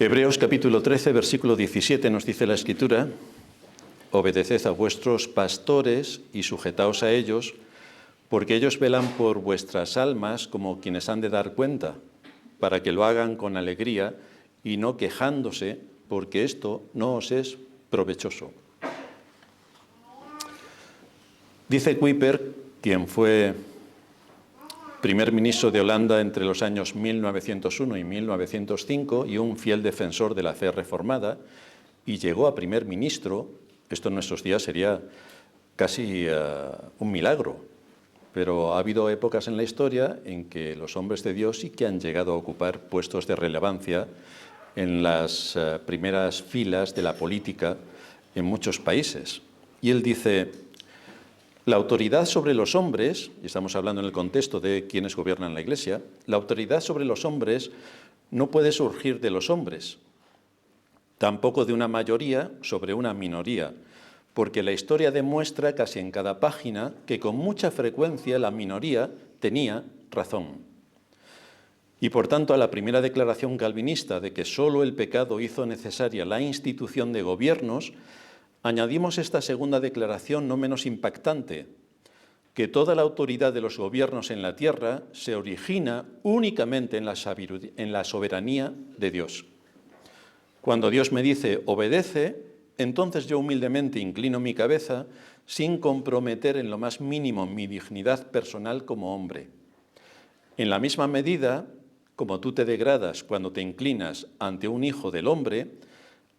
Hebreos capítulo 13, versículo 17 nos dice la Escritura: obedeced a vuestros pastores y sujetaos a ellos, porque ellos velan por vuestras almas como quienes han de dar cuenta, para que lo hagan con alegría y no quejándose, porque esto no os es provechoso. Dice Kuyper, quien fue primer ministro de Holanda entre los años 1901 y 1905 y un fiel defensor de la fe reformada, y llegó a primer ministro. Esto en nuestros días sería casi un milagro, pero ha habido épocas en la historia en que los hombres de Dios sí que han llegado a ocupar puestos de relevancia en las primeras filas de la política en muchos países. Y él dice: la autoridad sobre los hombres, y estamos hablando en el contexto de quienes gobiernan la Iglesia, la autoridad sobre los hombres no puede surgir de los hombres, tampoco de una mayoría sobre una minoría, porque la historia demuestra casi en cada página que con mucha frecuencia la minoría tenía razón. Y por tanto, a la primera declaración calvinista de que solo el pecado hizo necesaria la institución de gobiernos, añadimos esta segunda declaración no menos impactante: que toda la autoridad de los gobiernos en la tierra se origina únicamente en la soberanía de Dios. Cuando Dios me dice obedece, entonces yo humildemente inclino mi cabeza sin comprometer en lo más mínimo mi dignidad personal como hombre. En la misma medida, como tú te degradas cuando te inclinas ante un hijo del hombre,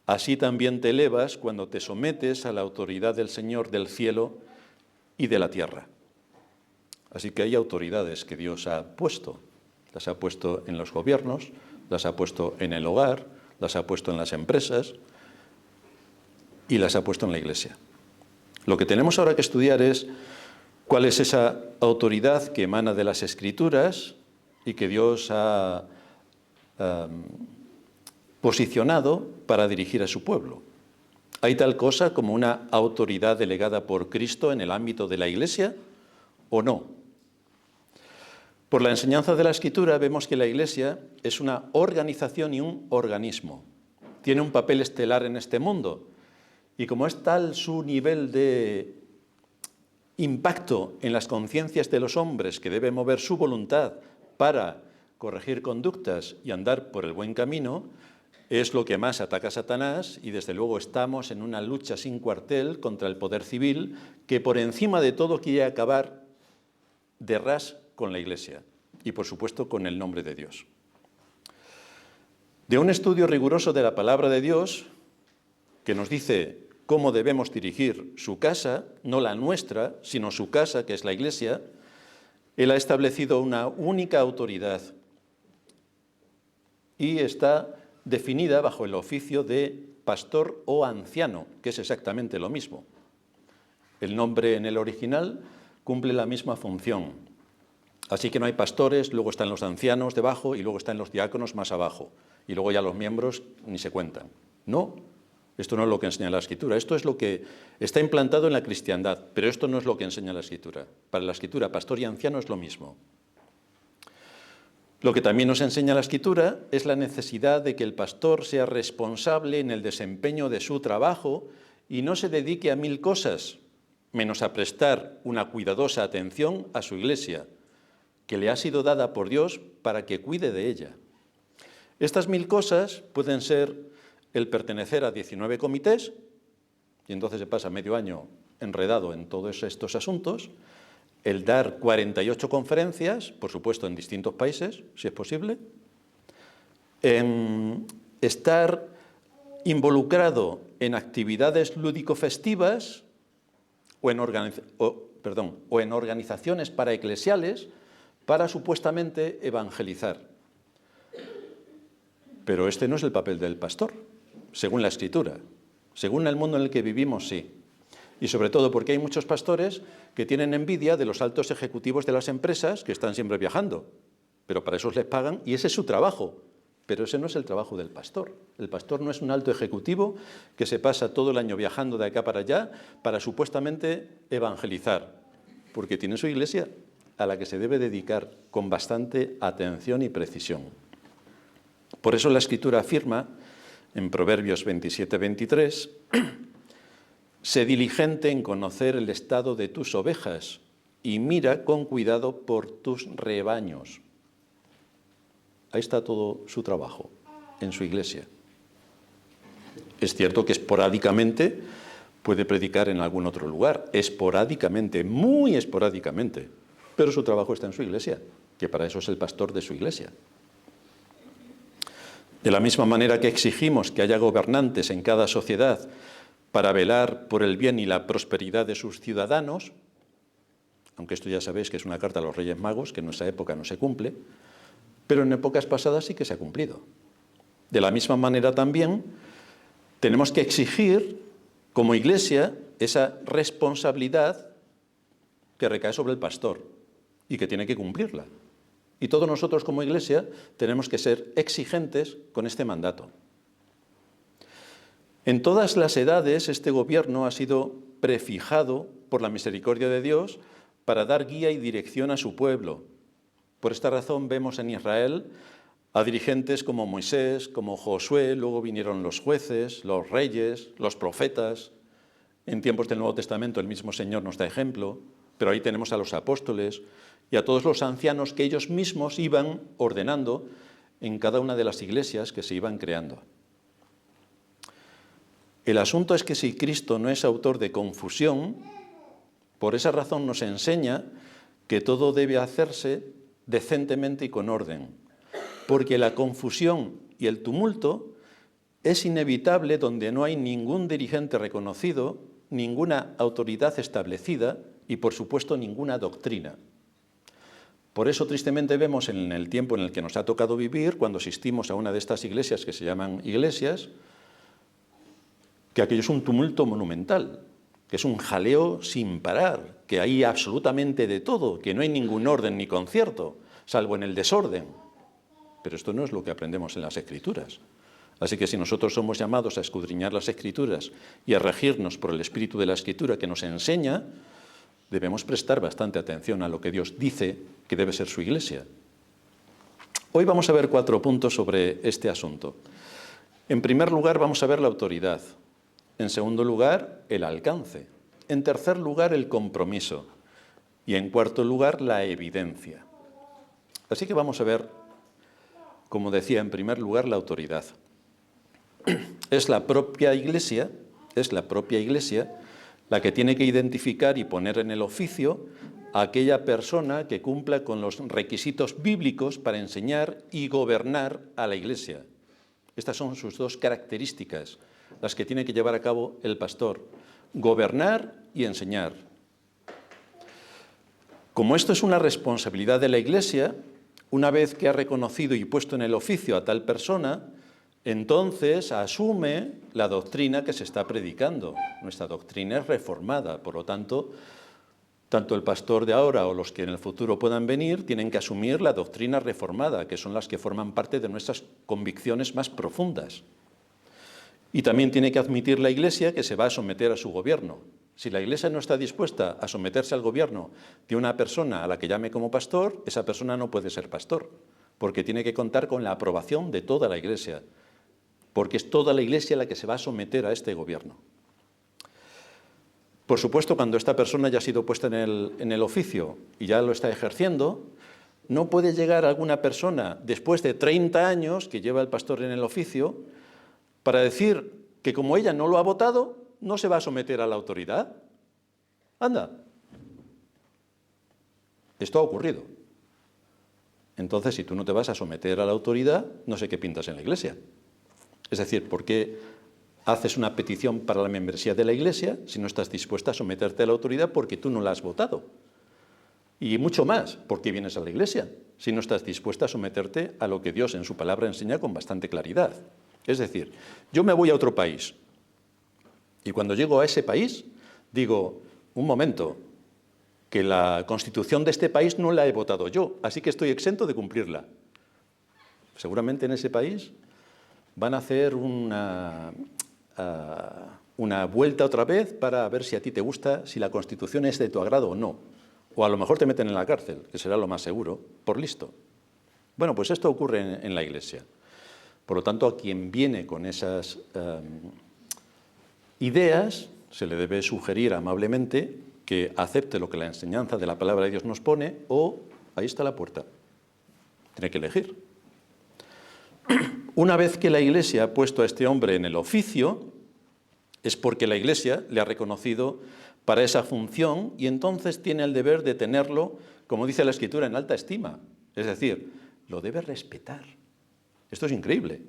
así también te elevas cuando te sometes a la autoridad del Señor del cielo y de la tierra. Así que hay autoridades que Dios ha puesto. Las ha puesto en los gobiernos, las ha puesto en el hogar, las ha puesto en las empresas y las ha puesto en la Iglesia. Lo que tenemos ahora que estudiar es cuál es esa autoridad que emana de las Escrituras y que Dios ha posicionado para dirigir a su pueblo. ¿Hay tal cosa como una autoridad delegada por Cristo en el ámbito de la Iglesia o no? Por la enseñanza de la Escritura vemos que la Iglesia es una organización y un organismo. Tiene un papel estelar en este mundo. Y como es tal su nivel de impacto en las conciencias de los hombres que debe mover su voluntad para corregir conductas y andar por el buen camino, es lo que más ataca a Satanás, y desde luego estamos en una lucha sin cuartel contra el poder civil que por encima de todo quiere acabar de ras con la Iglesia y por supuesto con el nombre de Dios. De un estudio riguroso de la palabra de Dios que nos dice cómo debemos dirigir su casa, no la nuestra, sino su casa, que es la Iglesia, él ha establecido una única autoridad y está definida bajo el oficio de pastor o anciano, que es exactamente lo mismo. El nombre en el original cumple la misma función. Así que no hay pastores, luego están los ancianos debajo y luego están los diáconos más abajo. Y luego ya los miembros ni se cuentan. No, esto no es lo que enseña la Escritura. Esto es lo que está implantado en la cristiandad, pero esto no es lo que enseña la Escritura. Para la Escritura, pastor y anciano es lo mismo. Lo que también nos enseña la Escritura es la necesidad de que el pastor sea responsable en el desempeño de su trabajo y no se dedique a mil cosas, menos a prestar una cuidadosa atención a su iglesia, que le ha sido dada por Dios para que cuide de ella. Estas mil cosas pueden ser el pertenecer a 19 comités, y entonces se pasa medio año enredado en todos estos asuntos, el dar 48 conferencias, por supuesto en distintos países, si es posible, estar involucrado en actividades lúdico-festivas o en organizaciones paraeclesiales para supuestamente evangelizar. Pero este no es el papel del pastor, según la Escritura. Según el mundo en el que vivimos, sí. Y sobre todo porque hay muchos pastores que tienen envidia de los altos ejecutivos de las empresas que están siempre viajando. Pero para eso les pagan y ese es su trabajo. Pero ese no es el trabajo del pastor. El pastor no es un alto ejecutivo que se pasa todo el año viajando de acá para allá para supuestamente evangelizar. Porque tiene su iglesia a la que se debe dedicar con bastante atención y precisión. Por eso la Escritura afirma en Proverbios 27-23, sé diligente en conocer el estado de tus ovejas y mira con cuidado por tus rebaños. Ahí está todo su trabajo, en su iglesia. Es cierto que esporádicamente puede predicar en algún otro lugar, esporádicamente, muy esporádicamente, pero su trabajo está en su iglesia, que para eso es el pastor de su iglesia. De la misma manera que exigimos que haya gobernantes en cada sociedad para velar por el bien y la prosperidad de sus ciudadanos, aunque esto ya sabéis que es una carta a los Reyes Magos, que en nuestra época no se cumple, pero en épocas pasadas sí que se ha cumplido. De la misma manera también tenemos que exigir, como iglesia, esa responsabilidad que recae sobre el pastor y que tiene que cumplirla. Y todos nosotros como iglesia tenemos que ser exigentes con este mandato. En todas las edades este gobierno ha sido prefijado por la misericordia de Dios para dar guía y dirección a su pueblo. Por esta razón vemos en Israel a dirigentes como Moisés, como Josué, luego vinieron los jueces, los reyes, los profetas. En tiempos del Nuevo Testamento el mismo Señor nos da ejemplo, pero ahí tenemos a los apóstoles y a todos los ancianos que ellos mismos iban ordenando en cada una de las iglesias que se iban creando. El asunto es que si Cristo no es autor de confusión, por esa razón nos enseña que todo debe hacerse decentemente y con orden, porque la confusión y el tumulto es inevitable donde no hay ningún dirigente reconocido, ninguna autoridad establecida y, por supuesto, ninguna doctrina. Por eso, tristemente, vemos en el tiempo en el que nos ha tocado vivir, cuando asistimos a una de estas iglesias que se llaman iglesias, que aquello es un tumulto monumental, que es un jaleo sin parar, que hay absolutamente de todo, que no hay ningún orden ni concierto, salvo en el desorden. Pero esto no es lo que aprendemos en las Escrituras. Así que si nosotros somos llamados a escudriñar las Escrituras y a regirnos por el espíritu de la Escritura que nos enseña, debemos prestar bastante atención a lo que Dios dice que debe ser su iglesia. Hoy vamos a ver 4 puntos sobre este asunto. En primer lugar, vamos a ver la autoridad. En segundo lugar, el alcance. En tercer lugar, el compromiso. Y en cuarto lugar, la evidencia. Así que vamos a ver, como decía, en primer lugar, la autoridad. Es la propia iglesia la que tiene que identificar y poner en el oficio a aquella persona que cumpla con los requisitos bíblicos para enseñar y gobernar a la iglesia. Estas son sus 2 características, las que tiene que llevar a cabo el pastor: gobernar y enseñar. Como esto es una responsabilidad de la iglesia, una vez que ha reconocido y puesto en el oficio a tal persona, entonces asume la doctrina que se está predicando. Nuestra doctrina es reformada, por lo tanto, tanto el pastor de ahora o los que en el futuro puedan venir tienen que asumir la doctrina reformada, que son las que forman parte de nuestras convicciones más profundas. Y también tiene que admitir la Iglesia que se va a someter a su gobierno. Si la Iglesia no está dispuesta a someterse al gobierno de una persona a la que llame como pastor, esa persona no puede ser pastor, porque tiene que contar con la aprobación de toda la Iglesia, porque es toda la Iglesia la que se va a someter a este gobierno. Por supuesto, cuando esta persona ya ha sido puesta en el oficio y ya lo está ejerciendo, no puede llegar alguna persona después de 30 años que lleva el pastor en el oficio para decir que como ella no lo ha votado, no se va a someter a la autoridad. Anda. Esto ha ocurrido. Entonces, si tú no te vas a someter a la autoridad, no sé qué pintas en la iglesia. Es decir, ¿por qué haces una petición para la membresía de la iglesia si no estás dispuesta a someterte a la autoridad porque tú no la has votado? Y mucho más, ¿por qué vienes a la iglesia si no estás dispuesta a someterte a lo que Dios en su palabra enseña con bastante claridad? Es decir, yo me voy a otro país y cuando llego a ese país digo, un momento, que la Constitución de este país no la he votado yo, así que estoy exento de cumplirla. Seguramente en ese país van a hacer una vuelta otra vez para ver si a ti te gusta, si la Constitución es de tu agrado o no. O a lo mejor te meten en la cárcel, que será lo más seguro, por listo. Bueno, pues esto ocurre en la Iglesia. Por lo tanto, a quien viene con esas ideas, se le debe sugerir amablemente que acepte lo que la enseñanza de la palabra de Dios nos pone, o ahí está la puerta. Tiene que elegir. Una vez que la Iglesia ha puesto a este hombre en el oficio, es porque la Iglesia le ha reconocido para esa función y entonces tiene el deber de tenerlo, como dice la Escritura, en alta estima. Es decir, lo debe respetar. Esto es increíble.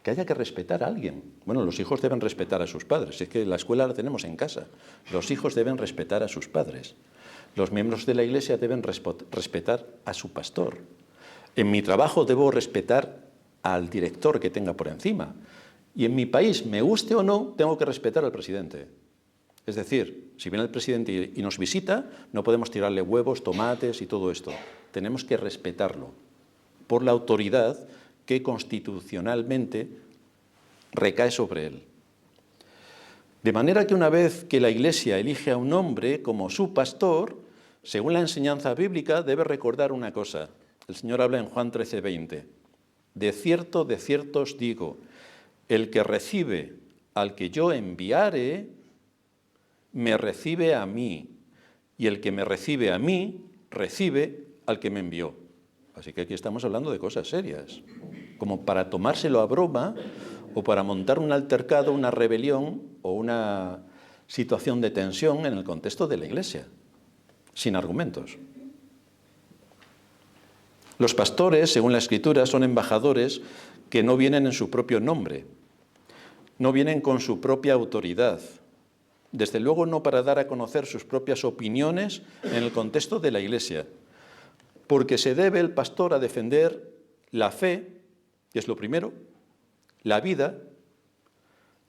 Que haya que respetar a alguien. Bueno, los hijos deben respetar a sus padres. Es que la escuela la tenemos en casa. Los hijos deben respetar a sus padres. Los miembros de la Iglesia deben respetar a su pastor. En mi trabajo debo respetar al director que tenga por encima. Y en mi país, me guste o no, tengo que respetar al presidente. Es decir, si viene el presidente y nos visita, no podemos tirarle huevos, tomates y todo esto. Tenemos que respetarlo por la autoridad que constitucionalmente recae sobre él. De manera que una vez que la Iglesia elige a un hombre como su pastor, según la enseñanza bíblica, debe recordar una cosa. El Señor habla en Juan 13:20. De cierto os digo, el que recibe al que yo enviare, me recibe a mí, y el que me recibe a mí, recibe al que me envió. Así que aquí estamos hablando de cosas serias, como para tomárselo a broma o para montar un altercado, una rebelión o una situación de tensión en el contexto de la Iglesia, sin argumentos. Los pastores, según la Escritura, son embajadores que no vienen en su propio nombre, no vienen con su propia autoridad, desde luego no para dar a conocer sus propias opiniones en el contexto de la Iglesia, porque se debe el pastor a defender la fe, que es lo primero, la vida,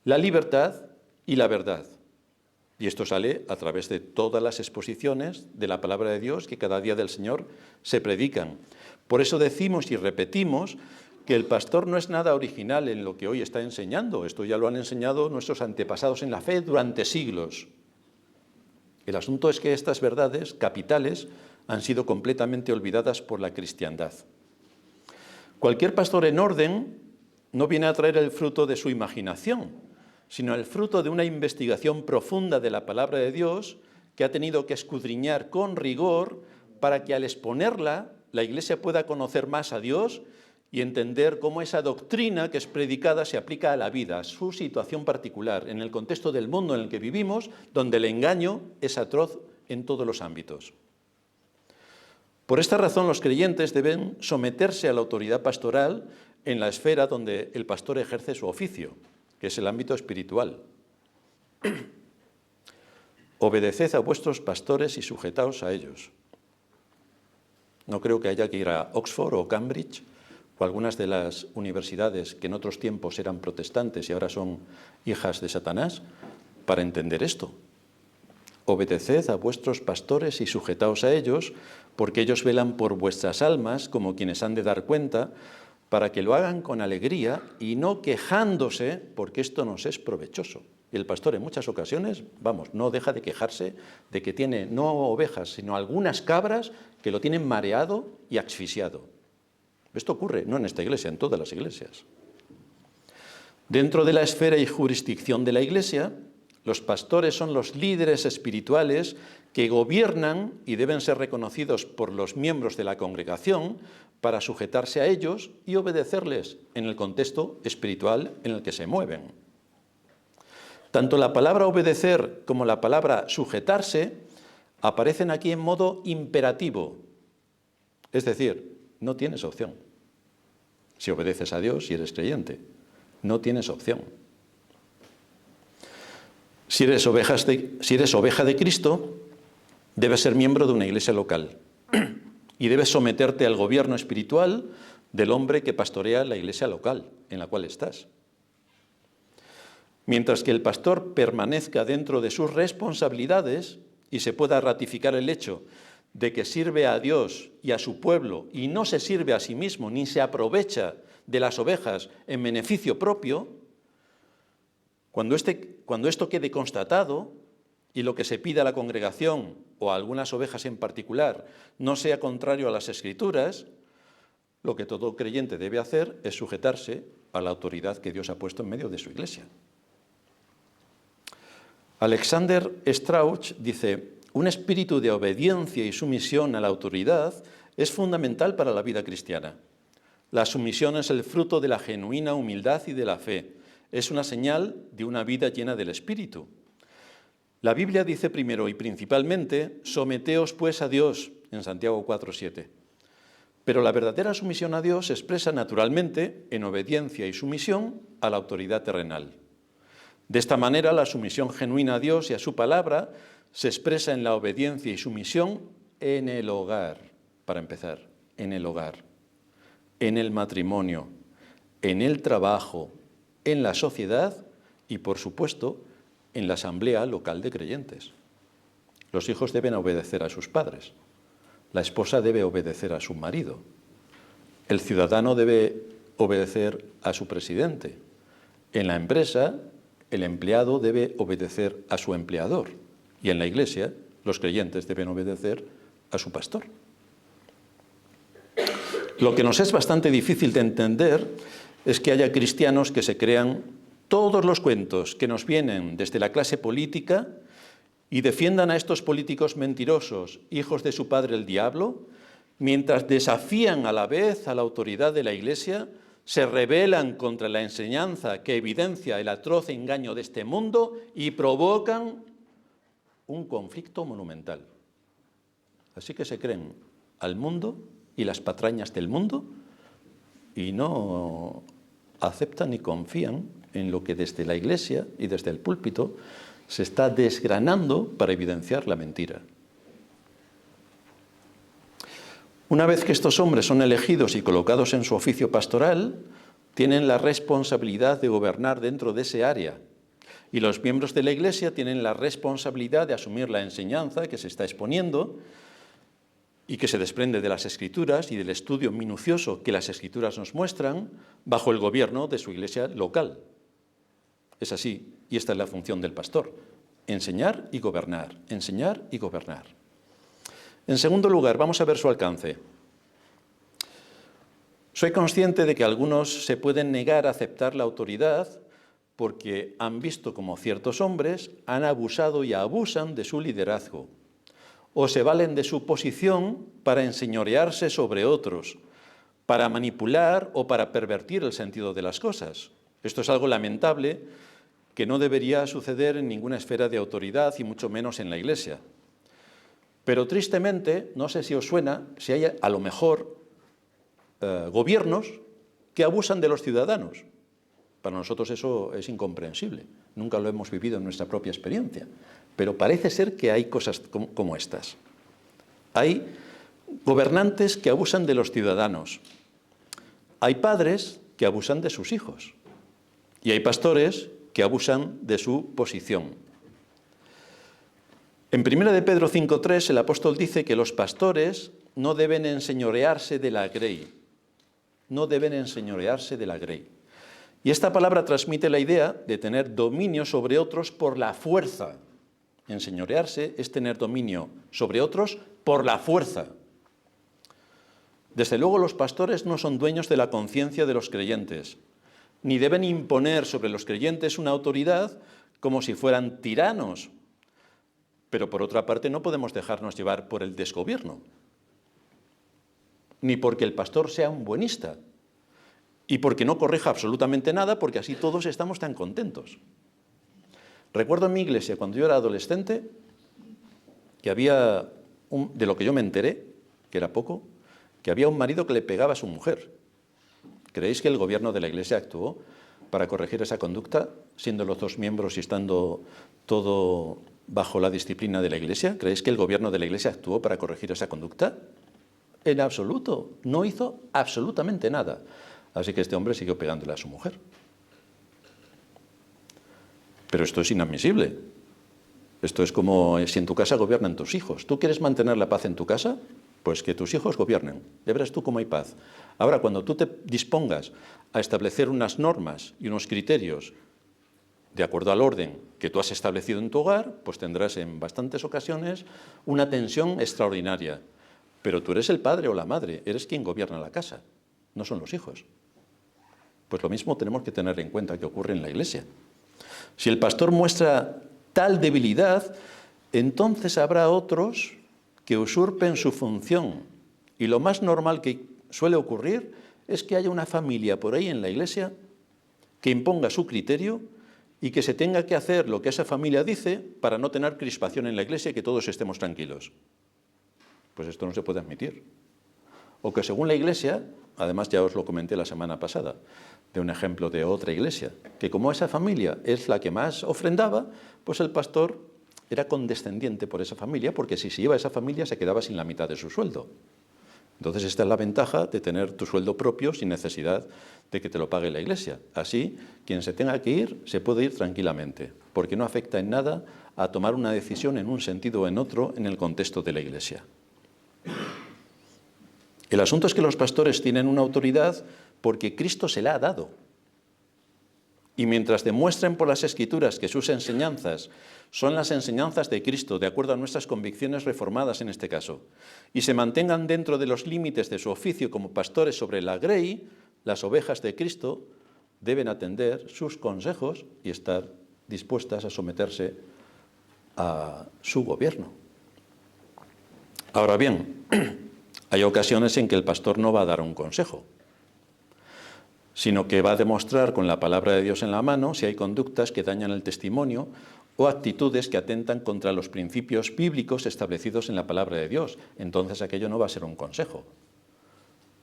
la libertad y la verdad. Y esto sale a través de todas las exposiciones de la palabra de Dios que cada día del Señor se predican. Por eso decimos y repetimos que el pastor no es nada original en lo que hoy está enseñando. Esto ya lo han enseñado nuestros antepasados en la fe durante siglos. El asunto es que estas verdades capitales han sido completamente olvidadas por la cristiandad. Cualquier pastor en orden no viene a traer el fruto de su imaginación, sino el fruto de una investigación profunda de la palabra de Dios que ha tenido que escudriñar con rigor para que al exponerla la Iglesia pueda conocer más a Dios y entender cómo esa doctrina que es predicada se aplica a la vida, a su situación particular, en el contexto del mundo en el que vivimos, donde el engaño es atroz en todos los ámbitos. Por esta razón, los creyentes deben someterse a la autoridad pastoral en la esfera donde el pastor ejerce su oficio, que es el ámbito espiritual. Obedeced a vuestros pastores y sujetaos a ellos. No creo que haya que ir a Oxford o Cambridge o algunas de las universidades que en otros tiempos eran protestantes y ahora son hijas de Satanás para entender esto. Obedeced a vuestros pastores y sujetaos a ellos, porque ellos velan por vuestras almas como quienes han de dar cuenta, para que lo hagan con alegría y no quejándose, porque esto nos es provechoso. Y el pastor en muchas ocasiones, no deja de quejarse de que tiene no ovejas, sino algunas cabras que lo tienen mareado y asfixiado. Esto ocurre no en esta iglesia, en todas las iglesias. Dentro de la esfera y jurisdicción de la iglesia, los pastores son los líderes espirituales que gobiernan y deben ser reconocidos por los miembros de la congregación para sujetarse a ellos y obedecerles en el contexto espiritual en el que se mueven. Tanto la palabra obedecer como la palabra sujetarse aparecen aquí en modo imperativo. Es decir, no tienes opción. Si obedeces a Dios y eres creyente, no tienes opción. Si eres oveja de Cristo, debes ser miembro de una iglesia local y debes someterte al gobierno espiritual del hombre que pastorea la iglesia local en la cual estás. Mientras que el pastor permanezca dentro de sus responsabilidades y se pueda ratificar el hecho de que sirve a Dios y a su pueblo y no se sirve a sí mismo ni se aprovecha de las ovejas en beneficio propio, cuando esto quede constatado y lo que se pida a la congregación o a algunas ovejas en particular no sea contrario a las Escrituras, lo que todo creyente debe hacer es sujetarse a la autoridad que Dios ha puesto en medio de su Iglesia. Alexander Strauch dice: un espíritu de obediencia y sumisión a la autoridad es fundamental para la vida cristiana. La sumisión es el fruto de la genuina humildad y de la fe. Es una señal de una vida llena del Espíritu. La Biblia dice primero y principalmente: someteos pues a Dios, en Santiago 4:7. Pero la verdadera sumisión a Dios se expresa naturalmente en obediencia y sumisión a la autoridad terrenal. De esta manera, la sumisión genuina a Dios y a su palabra se expresa en la obediencia y sumisión en el hogar, para empezar, en el hogar, en el matrimonio, en el trabajo, en la sociedad y, por supuesto, en la asamblea local de creyentes. Los hijos deben obedecer a sus padres. La esposa debe obedecer a su marido. El ciudadano debe obedecer a su presidente. En la empresa, el empleado debe obedecer a su empleador. Y en la iglesia, los creyentes deben obedecer a su pastor. Lo que nos es bastante difícil de entender es que haya cristianos que se crean todos los cuentos que nos vienen desde la clase política y defiendan a estos políticos mentirosos, hijos de su padre el diablo, mientras desafían a la vez a la autoridad de la Iglesia, se rebelan contra la enseñanza que evidencia el atroz engaño de este mundo y provocan un conflicto monumental. Así que se creen al mundo y las patrañas del mundo y no aceptan ni confían en lo que desde la Iglesia y desde el púlpito se está desgranando para evidenciar la mentira. Una vez que estos hombres son elegidos y colocados en su oficio pastoral, tienen la responsabilidad de gobernar dentro de ese área. Y los miembros de la Iglesia tienen la responsabilidad de asumir la enseñanza que se está exponiendo y que se desprende de las Escrituras y del estudio minucioso que las Escrituras nos muestran bajo el gobierno de su Iglesia local. Es así, y esta es la función del pastor: enseñar y gobernar, enseñar y gobernar. En segundo lugar, vamos a ver su alcance. Soy consciente de que algunos se pueden negar a aceptar la autoridad porque han visto cómo ciertos hombres han abusado y abusan de su liderazgo, o se valen de su posición para enseñorearse sobre otros, para manipular o para pervertir el sentido de las cosas. Esto es algo lamentable que no debería suceder en ninguna esfera de autoridad y mucho menos en la Iglesia. Pero tristemente, no sé si os suena, si hay a lo mejor gobiernos que abusan de los ciudadanos. Para nosotros eso es incomprensible, nunca lo hemos vivido en nuestra propia experiencia, pero parece ser que hay cosas como estas. Hay gobernantes que abusan de los ciudadanos, hay padres que abusan de sus hijos y hay pastores que abusan de su posición. En 1 de Pedro 5:3 el apóstol dice que los pastores no deben enseñorearse de la grey, no deben enseñorearse de la grey. Y esta palabra transmite la idea de tener dominio sobre otros por la fuerza. Enseñorearse es tener dominio sobre otros por la fuerza. Desde luego, los pastores no son dueños de la conciencia de los creyentes, ni deben imponer sobre los creyentes una autoridad como si fueran tiranos. Pero por otra parte no podemos dejarnos llevar por el desgobierno, ni porque el pastor sea un buenista, y porque no corrija absolutamente nada, porque así todos estamos tan contentos. Recuerdo en mi iglesia, cuando yo era adolescente, que había, de lo que yo me enteré, que era poco, que había un marido que le pegaba a su mujer. ¿Creéis que el gobierno de la iglesia actuó para corregir esa conducta, siendo los dos miembros y estando todo bajo la disciplina de la Iglesia? ¿Creéis que el gobierno de la Iglesia actuó para corregir esa conducta? En absoluto, no hizo absolutamente nada. Así que este hombre siguió pegándole a su mujer. Pero esto es inadmisible. Esto es como si en tu casa gobiernan tus hijos. ¿Tú quieres mantener la paz en tu casa? Pues que tus hijos gobiernen. Ya verás tú cómo hay paz. Ahora, cuando tú te dispongas a establecer unas normas y unos criterios de acuerdo al orden que tú has establecido en tu hogar, pues tendrás en bastantes ocasiones una tensión extraordinaria. Pero tú eres el padre o la madre, eres quien gobierna la casa. no son los hijos. Pues lo mismo tenemos que tener en cuenta que ocurre en la Iglesia. Si el pastor muestra tal debilidad, entonces habrá otros que usurpen su función. Y lo más normal que suele ocurrir es que haya una familia por ahí en la Iglesia que imponga su criterio y que se tenga que hacer lo que esa familia dice para no tener crispación en la Iglesia y que todos estemos tranquilos. Pues esto no se puede admitir. O que según la Iglesia, además ya os lo comenté la semana pasada, de un ejemplo de otra iglesia, que como esa familia es la que más ofrendaba, pues el pastor era condescendiente por esa familia, porque si se iba a esa familia se quedaba sin la mitad de su sueldo. Entonces esta es la ventaja de tener tu sueldo propio sin necesidad de que te lo pague la Iglesia. Así, quien se tenga que ir, se puede ir tranquilamente, porque no afecta en nada a tomar una decisión en un sentido o en otro en el contexto de la Iglesia. El asunto es que los pastores tienen una autoridad porque Cristo se la ha dado. Y mientras demuestren por las Escrituras que sus enseñanzas son las enseñanzas de Cristo, de acuerdo a nuestras convicciones reformadas en este caso, y se mantengan dentro de los límites de su oficio como pastores sobre la grey, las ovejas de Cristo deben atender sus consejos y estar dispuestas a someterse a su gobierno. Ahora bien, hay ocasiones en que el pastor no va a dar un consejo, sino que va a demostrar con la palabra de Dios en la mano si hay conductas que dañan el testimonio o actitudes que atentan contra los principios bíblicos establecidos en la palabra de Dios. Entonces aquello no va a ser un consejo,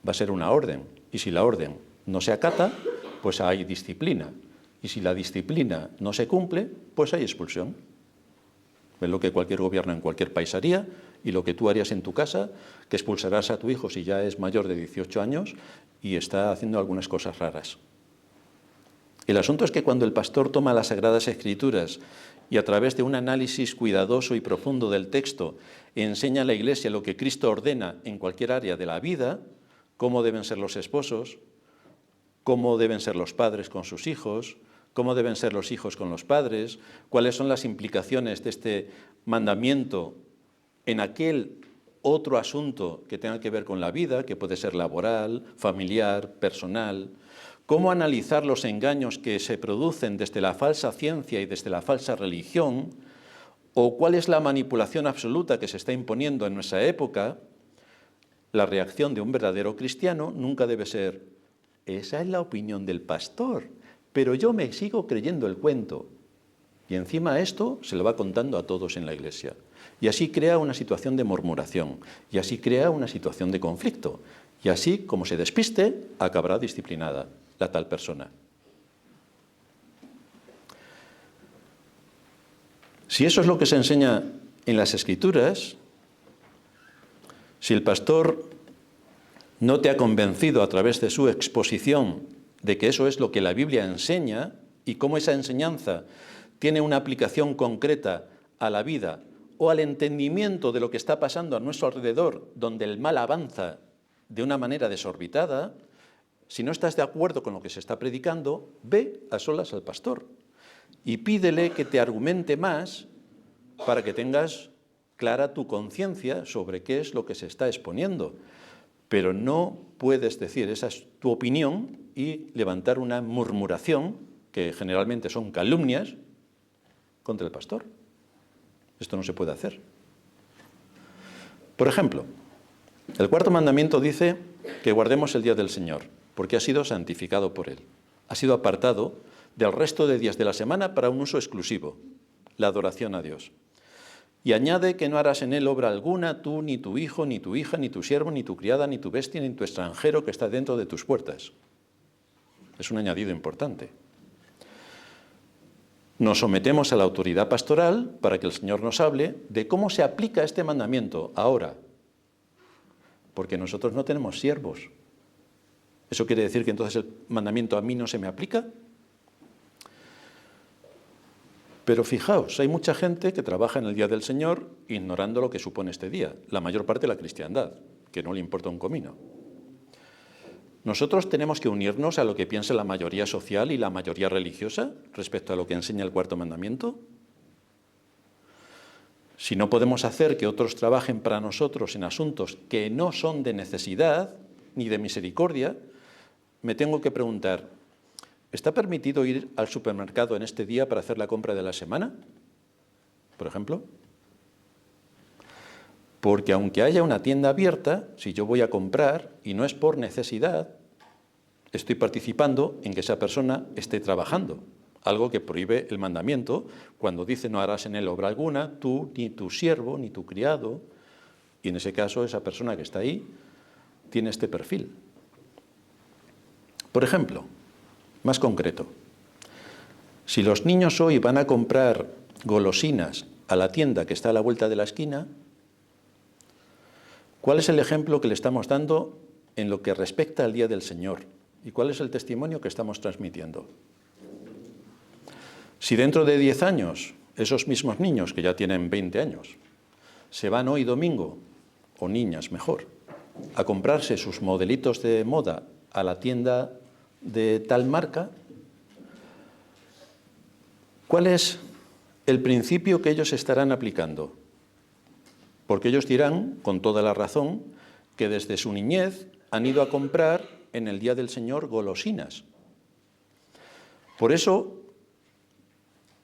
va a ser una orden. Y si la orden no se acata, pues hay disciplina. Y si la disciplina no se cumple, pues hay expulsión. Es lo que cualquier gobierno en cualquier país haría y lo que tú harías en tu casa, que expulsarás a tu hijo si ya es mayor de 18 años y está haciendo algunas cosas raras. El asunto es que cuando el pastor toma las Sagradas Escrituras y a través de un análisis cuidadoso y profundo del texto enseña a la Iglesia lo que Cristo ordena en cualquier área de la vida, cómo deben ser los esposos, cómo deben ser los padres con sus hijos, cómo deben ser los hijos con los padres, cuáles son las implicaciones de este mandamiento en aquel otro asunto que tenga que ver con la vida, que puede ser laboral, familiar, personal, cómo analizar los engaños que se producen desde la falsa ciencia y desde la falsa religión, o cuál es la manipulación absoluta que se está imponiendo en nuestra época. La reacción de un verdadero cristiano nunca debe ser: esa es la opinión del pastor, pero yo me sigo creyendo el cuento. Y encima esto se lo va contando a todos en la Iglesia. Y así crea una situación de murmuración, y así crea una situación de conflicto. Y así, como se despiste, acabará disciplinada la tal persona. Si eso es lo que se enseña en las Escrituras, si el pastor no te ha convencido a través de su exposición de que eso es lo que la Biblia enseña y cómo esa enseñanza tiene una aplicación concreta a la vida o al entendimiento de lo que está pasando a nuestro alrededor, donde el mal avanza de una manera desorbitada, si no estás de acuerdo con lo que se está predicando, ve a solas al pastor y pídele que te argumente más para que tengas clara tu conciencia sobre qué es lo que se está exponiendo. Pero no puedes decir, esa es tu opinión, y levantar una murmuración, que generalmente son calumnias, contra el pastor. Esto no se puede hacer. Por ejemplo, el cuarto mandamiento dice que guardemos el día del Señor, porque ha sido santificado por Él. Ha sido apartado del resto de días de la semana para un uso exclusivo, la adoración a Dios. Y añade que no harás en él obra alguna, tú, ni tu hijo, ni tu hija, ni tu siervo, ni tu criada, ni tu bestia, ni tu extranjero que está dentro de tus puertas. Es un añadido importante. Nos sometemos a la autoridad pastoral para que el Señor nos hable de cómo se aplica este mandamiento ahora. Porque nosotros no tenemos siervos. ¿Eso quiere decir que entonces el mandamiento a mí no se me aplica? Pero fijaos, hay mucha gente que trabaja en el día del Señor ignorando lo que supone este día, la mayor parte de la cristiandad, que no le importa un comino. ¿Nosotros tenemos que unirnos a lo que piensa la mayoría social y la mayoría religiosa respecto a lo que enseña el cuarto mandamiento? Si no podemos hacer que otros trabajen para nosotros en asuntos que no son de necesidad ni de misericordia, me tengo que preguntar, ¿está permitido ir al supermercado en este día para hacer la compra de la semana? Por ejemplo. Porque aunque haya una tienda abierta, si yo voy a comprar y no es por necesidad, estoy participando en que esa persona esté trabajando. Algo que prohíbe el mandamiento cuando dice no harás en él obra alguna, tú, ni tu siervo, ni tu criado. Y en ese caso esa persona que está ahí tiene este perfil. Por ejemplo, más concreto, si los niños hoy van a comprar golosinas a la tienda que está a la vuelta de la esquina, ¿cuál es el ejemplo que le estamos dando en lo que respecta al Día del Señor? ¿Y cuál es el testimonio que estamos transmitiendo? Si dentro de 10 años esos mismos niños, que ya tienen 20 años, se van hoy domingo, o niñas mejor, a comprarse sus modelitos de moda a la tienda de tal marca, ¿cuál es el principio que ellos estarán aplicando? Porque ellos dirán, con toda la razón, que desde su niñez han ido a comprar en el Día del Señor golosinas. Por eso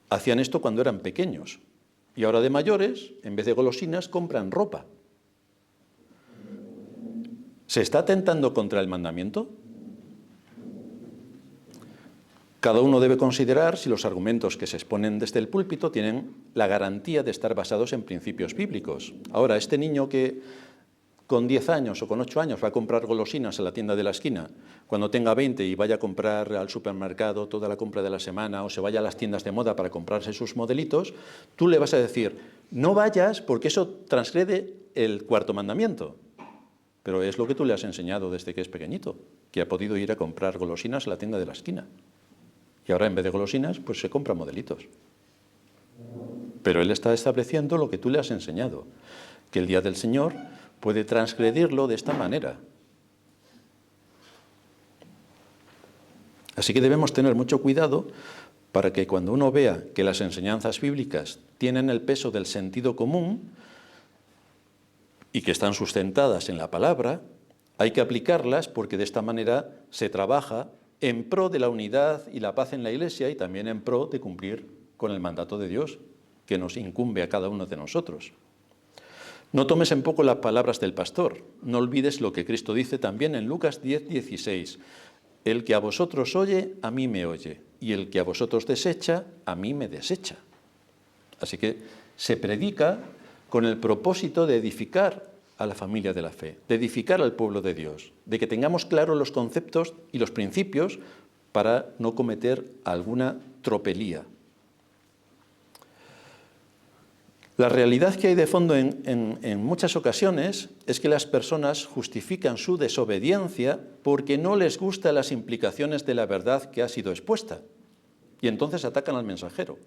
hacían esto cuando eran pequeños. Y ahora de mayores, en vez de golosinas, compran ropa. ¿Se está atentando contra el mandamiento? Cada uno debe considerar si los argumentos que se exponen desde el púlpito tienen la garantía de estar basados en principios bíblicos. Ahora, este niño que con 10 años o con 8 años va a comprar golosinas a la tienda de la esquina, cuando tenga 20 y vaya a comprar al supermercado toda la compra de la semana o se vaya a las tiendas de moda para comprarse sus modelitos, tú le vas a decir, no vayas porque eso transgrede el cuarto mandamiento. Pero es lo que tú le has enseñado desde que es pequeñito, que ha podido ir a comprar golosinas a la tienda de la esquina. Y ahora en vez de golosinas, pues se compra modelitos. Pero él está estableciendo lo que tú le has enseñado, que el Día del Señor puede transgredirlo de esta manera. Así que debemos tener mucho cuidado para que cuando uno vea que las enseñanzas bíblicas tienen el peso del sentido común y que están sustentadas en la palabra, hay que aplicarlas porque de esta manera se trabaja en pro de la unidad y la paz en la Iglesia y también en pro de cumplir con el mandato de Dios que nos incumbe a cada uno de nosotros. No tomes en poco las palabras del pastor, no olvides lo que Cristo dice también en Lucas 10:16. El que a vosotros oye, a mí me oye, y el que a vosotros desecha, a mí me desecha. Así que se predica con el propósito de edificar a la familia de la fe, de edificar al pueblo de Dios, de que tengamos claros los conceptos y los principios para no cometer alguna tropelía. La realidad que hay de fondo en muchas ocasiones es que las personas justifican su desobediencia porque no les gustan las implicaciones de la verdad que ha sido expuesta y entonces atacan al mensajero.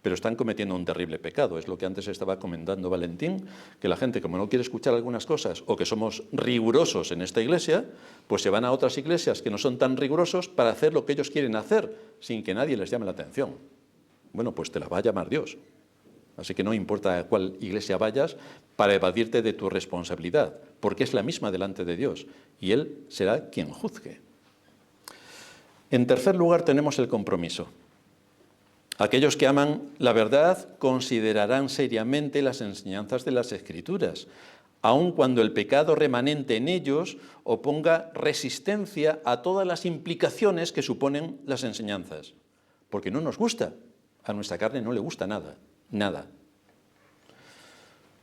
Pero están cometiendo un terrible pecado, es lo que antes estaba comentando Valentín, que la gente como no quiere escuchar algunas cosas o que somos rigurosos en esta iglesia, pues se van a otras iglesias que no son tan rigurosos para hacer lo que ellos quieren hacer sin que nadie les llame la atención. Bueno, pues te la va a llamar Dios. Así que no importa a cuál iglesia vayas para evadirte de tu responsabilidad, porque es la misma delante de Dios y Él será quien juzgue. En tercer lugar tenemos el compromiso. Aquellos que aman la verdad considerarán seriamente las enseñanzas de las Escrituras, aun cuando el pecado remanente en ellos oponga resistencia a todas las implicaciones que suponen las enseñanzas, porque no nos gusta, a nuestra carne no le gusta nada. Nada.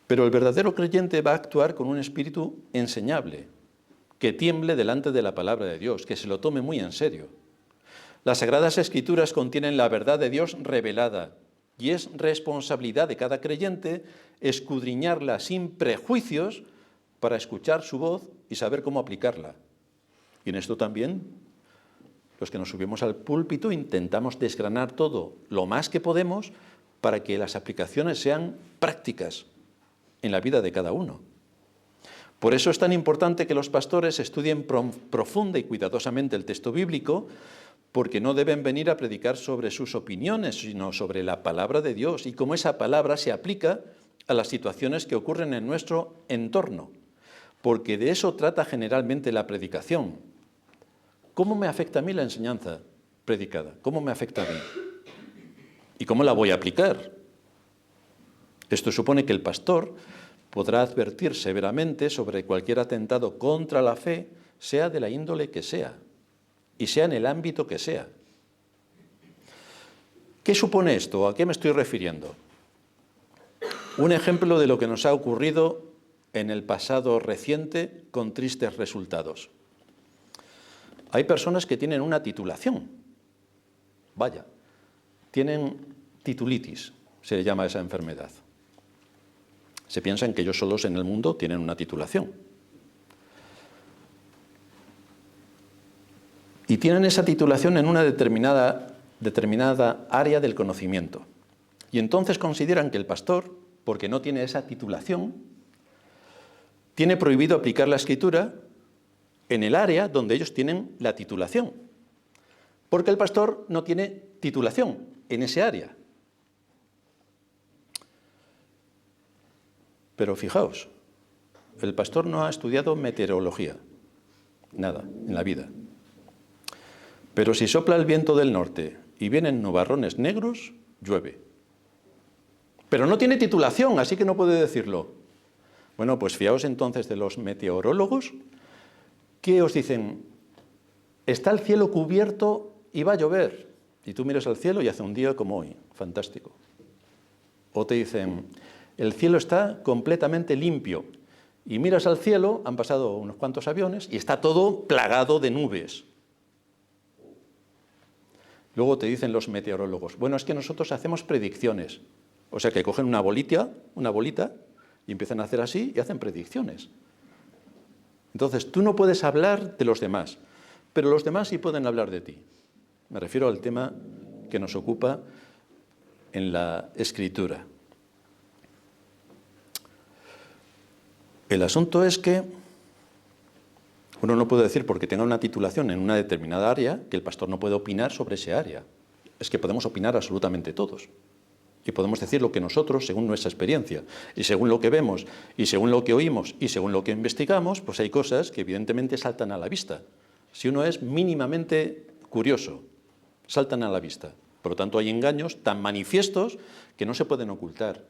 Pero el verdadero creyente va a actuar con un espíritu enseñable, que tiemble delante de la palabra de Dios, que se lo tome muy en serio. Las Sagradas Escrituras contienen la verdad de Dios revelada y es responsabilidad de cada creyente escudriñarla sin prejuicios para escuchar su voz y saber cómo aplicarla. Y en esto también, los que nos subimos al púlpito intentamos desgranar todo lo más que podemos para que las aplicaciones sean prácticas en la vida de cada uno. Por eso es tan importante que los pastores estudien profunda y cuidadosamente el texto bíblico, porque no deben venir a predicar sobre sus opiniones, sino sobre la palabra de Dios y cómo esa palabra se aplica a las situaciones que ocurren en nuestro entorno, porque de eso trata generalmente la predicación. ¿cómo me afecta a mí la enseñanza predicada? ¿Cómo me afecta a mí? ¿Y cómo la voy a aplicar? Esto supone que el pastor podrá advertir severamente sobre cualquier atentado contra la fe, sea de la índole que sea, y sea en el ámbito que sea. ¿Qué supone esto? ¿A qué me estoy refiriendo? Un ejemplo de lo que nos ha ocurrido en el pasado reciente con tristes resultados. Hay personas que tienen una titulación. Vaya, tienen titulitis, se le llama a esa enfermedad. Se piensan que ellos solos en el mundo tienen una titulación. Y tienen esa titulación en una determinada área del conocimiento. Y entonces consideran que el pastor, porque no tiene esa titulación, tiene prohibido aplicar la Escritura en el área donde ellos tienen la titulación. Porque el pastor no tiene titulación en ese área. Pero fijaos, el pastor no ha estudiado meteorología, nada, en la vida. Pero si sopla el viento del norte y vienen nubarrones negros, llueve. Pero no tiene titulación, así que no puede decirlo. Bueno, pues fiaos entonces de los meteorólogos, que os dicen, está el cielo cubierto y va a llover. Y tú miras al cielo y hace un día como hoy, fantástico. O te dicen, el cielo está completamente limpio. Y miras al cielo, han pasado unos cuantos aviones y está todo plagado de nubes. Luego te dicen los meteorólogos, bueno, es que nosotros hacemos predicciones. O sea que cogen una bolita y empiezan a hacer así y hacen predicciones. Entonces, tú no puedes hablar de los demás, pero los demás sí pueden hablar de ti. Me refiero al tema que nos ocupa en la Escritura. El asunto es que uno no puede decir porque tenga una titulación en una determinada área que el pastor no puede opinar sobre ese área. Es que podemos opinar absolutamente todos. Y podemos decir lo que nosotros, según nuestra experiencia, y según lo que vemos, y según lo que oímos, y según lo que investigamos, pues hay cosas que evidentemente saltan a la vista. Si uno es mínimamente curioso, saltan a la vista. Por lo tanto, hay engaños tan manifiestos que no se pueden ocultar.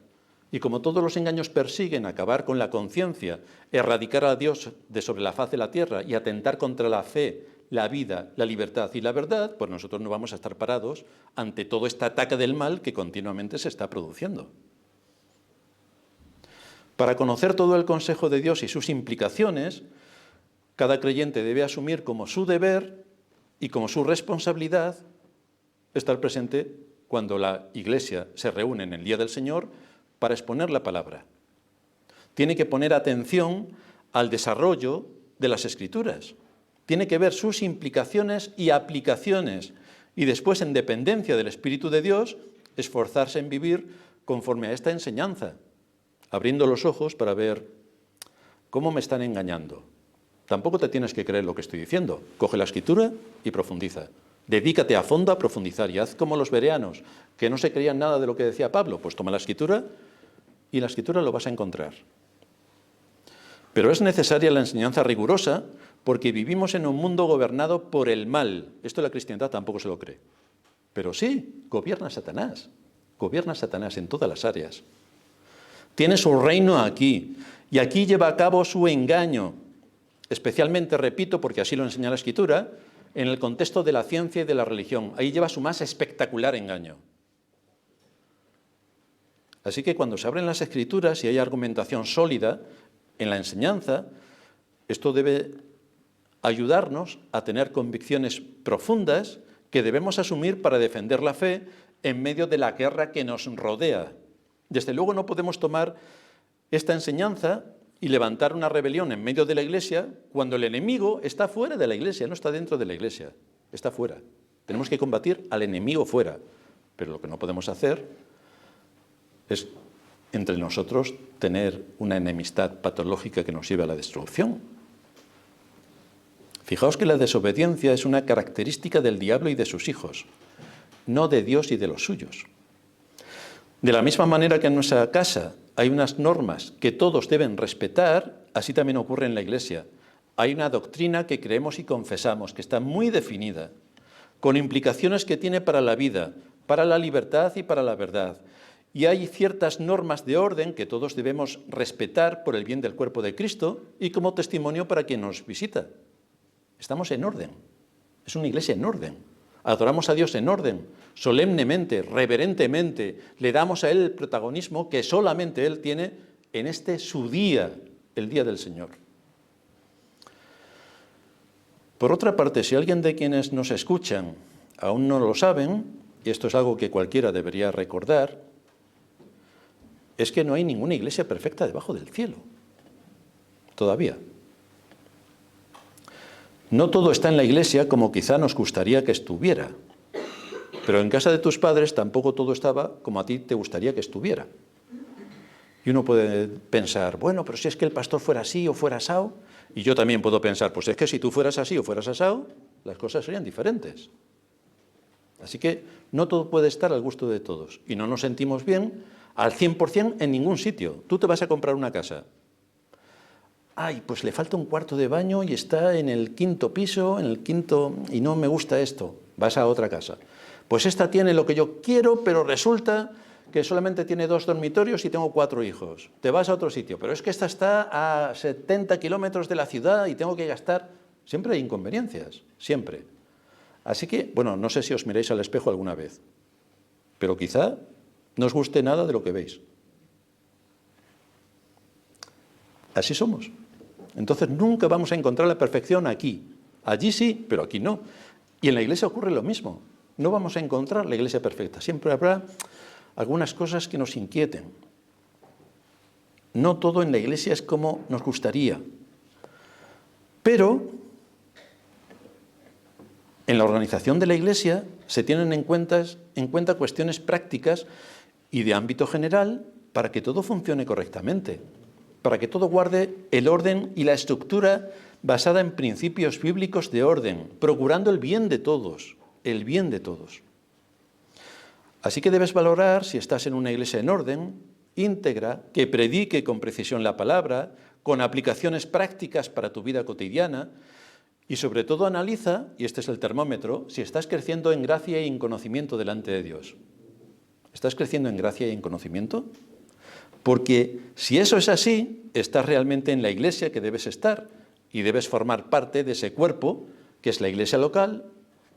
Y como todos los engaños persiguen acabar con la conciencia, erradicar a Dios de sobre la faz de la tierra y atentar contra la fe, la vida, la libertad y la verdad, pues nosotros no vamos a estar parados ante todo este ataque del mal que continuamente se está produciendo. Para conocer todo el consejo de Dios y sus implicaciones, cada creyente debe asumir como su deber y como su responsabilidad estar presente cuando la Iglesia se reúne en el Día del Señor para exponer la palabra. Tiene que poner atención al desarrollo de las Escrituras. Tiene que ver sus implicaciones y aplicaciones y después, en dependencia del Espíritu de Dios, esforzarse en vivir conforme a esta enseñanza, abriendo los ojos para ver cómo me están engañando. Tampoco te tienes que creer lo que estoy diciendo. Coge la Escritura y profundiza. Dedícate a fondo a profundizar y haz como los bereanos, que no se creían nada de lo que decía Pablo. Pues toma la Escritura y la Escritura lo vas a encontrar. Pero es necesaria la enseñanza rigurosa porque vivimos en un mundo gobernado por el mal. Esto la cristiandad tampoco se lo cree. Pero sí, gobierna Satanás en todas las áreas. Tiene su reino aquí y aquí lleva a cabo su engaño. Especialmente, repito, porque así lo enseña la Escritura, en el contexto de la ciencia y de la religión. Ahí lleva su más espectacular engaño. Así que cuando se abren las Escrituras y hay argumentación sólida en la enseñanza, esto debe ayudarnos a tener convicciones profundas que debemos asumir para defender la fe en medio de la guerra que nos rodea. Desde luego no podemos tomar esta enseñanza y levantar una rebelión en medio de la Iglesia cuando el enemigo está fuera de la Iglesia, no está dentro de la Iglesia, está fuera. Tenemos que combatir al enemigo fuera, pero lo que no podemos hacer es entre nosotros tener una enemistad patológica que nos lleve a la destrucción. Fijaos que la desobediencia es una característica del diablo y de sus hijos, no de Dios y de los suyos. De la misma manera que en nuestra casa hay unas normas que todos deben respetar, así también ocurre en la Iglesia. Hay una doctrina que creemos y confesamos, que está muy definida, con implicaciones que tiene para la vida, para la libertad y para la verdad. Y hay ciertas normas de orden que todos debemos respetar por el bien del cuerpo de Cristo y como testimonio para quien nos visita. Estamos en orden. Es una iglesia en orden. Adoramos a Dios en orden, solemnemente, reverentemente. Le damos a Él el protagonismo que solamente Él tiene en este su día, el día del Señor. Por otra parte, si alguien de quienes nos escuchan aún no lo saben, y esto es algo que cualquiera debería recordar, es que no hay ninguna iglesia perfecta debajo del cielo. Todavía. No todo está en la iglesia como quizá nos gustaría que estuviera. Pero en casa de tus padres tampoco todo estaba como a ti te gustaría que estuviera. Y uno puede pensar, bueno, pero si es que el pastor fuera así o fuera asao, y yo también puedo pensar, pues es que si tú fueras así o fueras asao, las cosas serían diferentes. Así que no todo puede estar al gusto de todos. Y no nos sentimos bien al 100% en ningún sitio. Tú te vas a comprar una casa. Ay, pues le falta un cuarto de baño y está en el 5.º piso, y no me gusta esto. Vas a otra casa. Pues esta tiene lo que yo quiero, pero resulta que solamente tiene 2 dormitorios y tengo 4 hijos. Te vas a otro sitio, pero es que esta está a 70 kilómetros de la ciudad y tengo que gastar. Siempre hay inconveniencias, siempre. Así que, bueno, no sé si os miráis al espejo alguna vez, pero quizá no os guste nada de lo que veis. Así somos. Entonces nunca vamos a encontrar la perfección aquí. Allí sí, pero aquí no. Y en la iglesia ocurre lo mismo. No vamos a encontrar la iglesia perfecta. Siempre habrá algunas cosas que nos inquieten. No todo en la iglesia es como nos gustaría. Pero en la organización de la iglesia se tienen en cuenta cuestiones prácticas y de ámbito general para que todo funcione correctamente, para que todo guarde el orden y la estructura basada en principios bíblicos de orden, procurando el bien de todos, el bien de todos. Así que debes valorar si estás en una iglesia en orden, íntegra, que predique con precisión la palabra, con aplicaciones prácticas para tu vida cotidiana, y sobre todo analiza, y este es el termómetro, si estás creciendo en gracia y en conocimiento delante de Dios. ¿Estás creciendo en gracia y en conocimiento? Porque si eso es así, estás realmente en la iglesia que debes estar y debes formar parte de ese cuerpo, que es la iglesia local,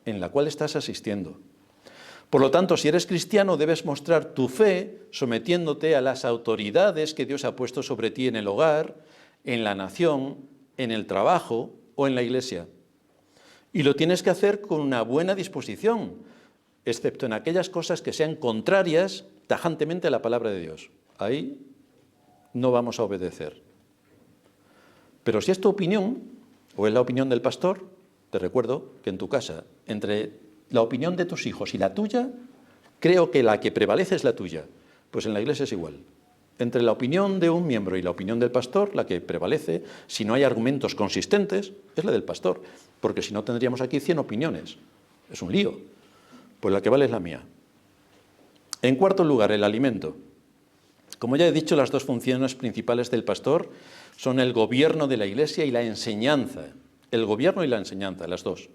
en la cual estás asistiendo. Por lo tanto, si eres cristiano, debes mostrar tu fe sometiéndote a las autoridades que Dios ha puesto sobre ti en el hogar, en la nación, en el trabajo o en la iglesia. Y lo tienes que hacer con una buena disposición, excepto en aquellas cosas que sean contrarias tajantemente a la palabra de Dios. Ahí no vamos a obedecer. Pero si es tu opinión, o es la opinión del pastor, te recuerdo que en tu casa, entre la opinión de tus hijos y la tuya, creo que la que prevalece es la tuya. Pues en la iglesia es igual. Entre la opinión de un miembro y la opinión del pastor, la que prevalece, si no hay argumentos consistentes, es la del pastor. Porque si no tendríamos aquí 100 opiniones. Es un lío. Pues la que vale es la mía. En cuarto lugar, el alimento. Como ya he dicho, las dos funciones principales del pastor son el gobierno de la iglesia y la enseñanza. El gobierno y la enseñanza, las dos.